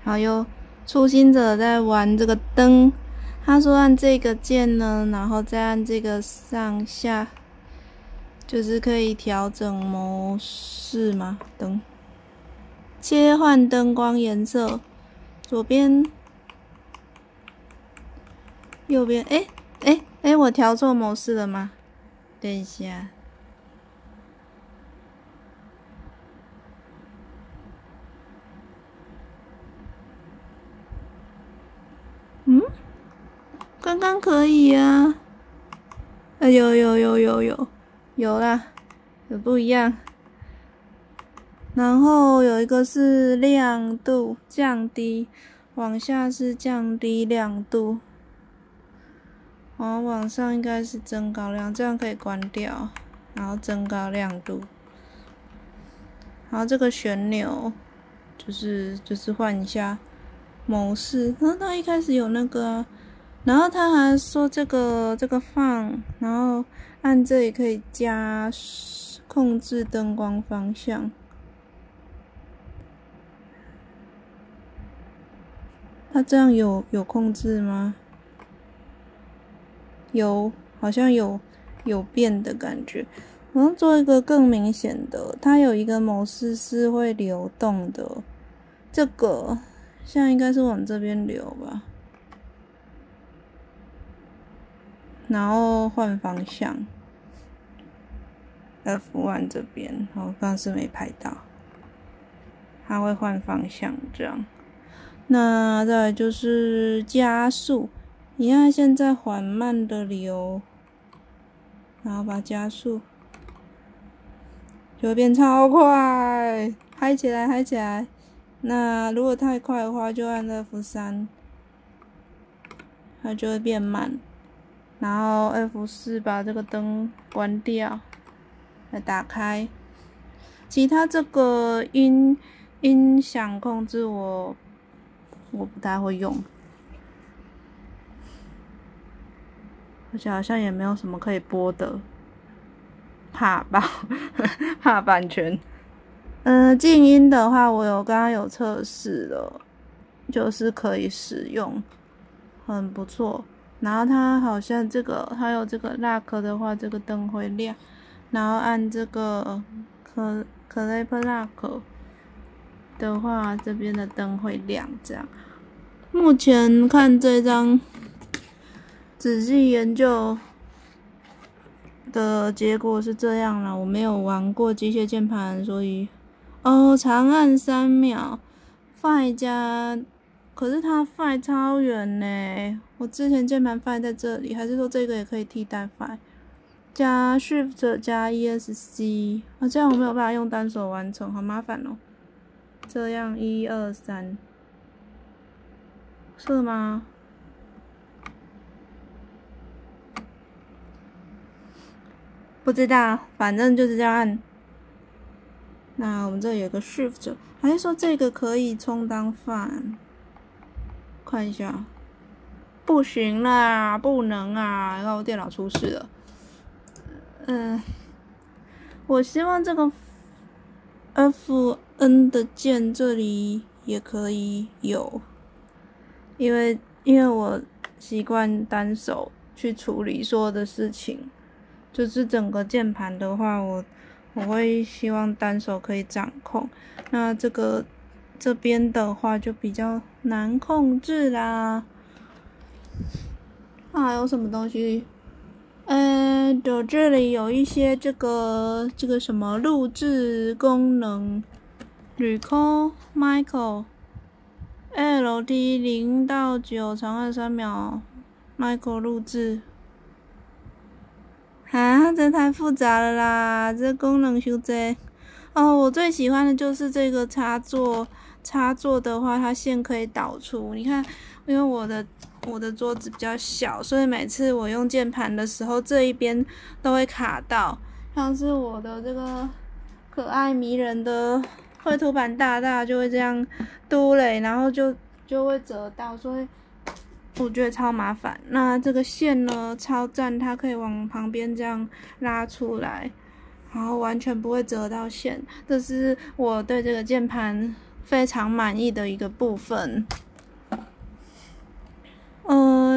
然后有初心者在玩这个灯，他说按这个键呢，然后再按这个上下，就是可以调整模式嘛，灯切换灯光颜色，左边、右边，我调错模式了吗？等一下。刚刚可以啊，有啦，有不一样。然后有一个是亮度降低，往下是降低亮度，然后往上应该是增高亮，这样可以关掉，然后增高亮度。然后这个旋钮就是换一下模式，然后它一开始有那个啊。然后他还说这个放，然后按这里可以加控制灯光方向。他这样有控制吗？有，好像有变的感觉。然后做一个更明显的，它有一个模式是会流动的，这个现在应该是往这边流吧。然后换方向 ，F1 这边，我刚刚是没拍到，它会换方向这样。那再来就是加速，你看现在缓慢的流，然后把它加速，就会变超快，嗨起来。那如果太快的话，就按 F3，它就会变慢。然后 F4 把这个灯关掉，再打开。其他这个音响控制我不太会用，而且好像也没有什么可以播的，怕版权。静音的话，我刚刚有测试了，就是可以使用，很不错。然后它好像还有这个 lock 的话，这个灯会亮。然后按这个clip lock 的话，这边的灯会亮。这样，目前看这张仔细研究的结果是这样啦。我没有玩过机械键盘，所以长按3秒 ，Find 加。可是它 Find 超远呢，我之前键盘 Find 在这里，还是说这个也可以替代 Find？ 加 Shift 加 ESC 这样我没有办法用单手完成，好麻烦哦。这样1、2、3，是吗？不知道，反正就是这样按。那我们这有个 Shift， 还是说这个可以充当Find？看一下，不行啦，不能啊！然后我电脑出事了。我希望这个 FN 的键这里也可以有，因为我习惯单手去处理所有的事情，就是整个键盘的话，我会希望单手可以掌控。那这边的话就比较难控制啦。那还有什么东西？这里有一些这个什么录制功能 ，Record Michael LT 0到9长按3秒 ，Michael 录制。这太复杂了啦，这功能修这。我最喜欢的就是这个插座。插座的话，它线可以导出。你看，因为我的桌子比较小，所以每次我用键盘的时候，这一边都会卡到。像是我的这个可爱迷人的绘图板大就会这样嘟嘞，然后就会折到，所以我觉得超麻烦。那这个线呢，超赞，它可以往旁边这样拉出来，然后完全不会折到线。这是我对这个键盘非常满意的一个部分。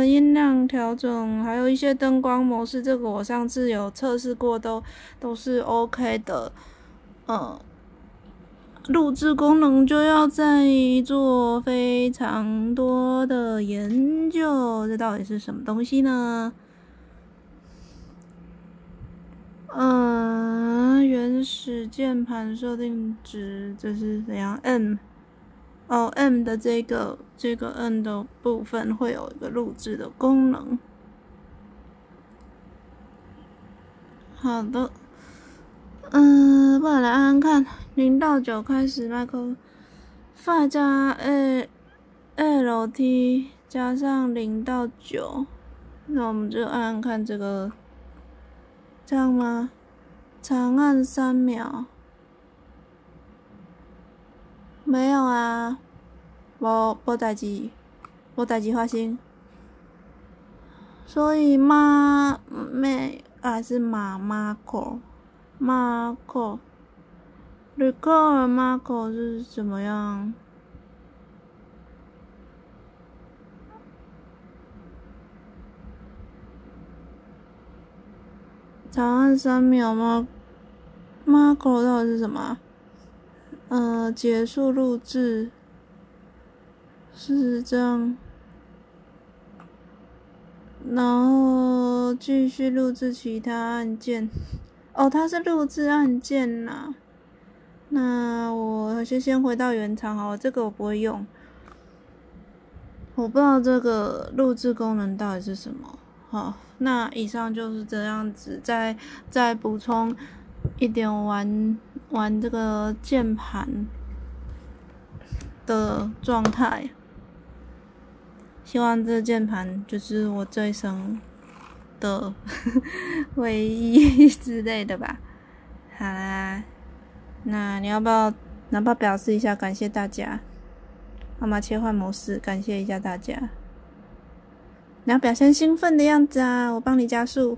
音量调整，还有一些灯光模式，这个我上次有测试过，都是 OK 的。录制功能就要再做非常多的研究，这到底是什么东西呢？原始键盘设定值，这是怎样 ？M 的这个 N 的部分会有一个录制的功能。好的，不然来按按看，0到9开始，Micro Five 加 LT 加上0到9，那我们就按按看这个，这样吗？长按3秒。没有啊，无代志发生。所以还是Marco Record Marco 是怎么样？长按3秒吗 ？Marco 到底是什么？结束录制是这样，然后继续录制其他按键。它是录制按键啦。那我先回到原厂好了，这个我不会用，我不知道这个录制功能到底是什么。好，那以上就是这样子，再补充一点玩这个键盘的状态。希望这键盘就是我这一生的唯一之类的吧。好啦，那你要不要表示一下感谢大家？妈妈切换模式，感谢一下大家。你要表现兴奋的样子啊，我帮你加速。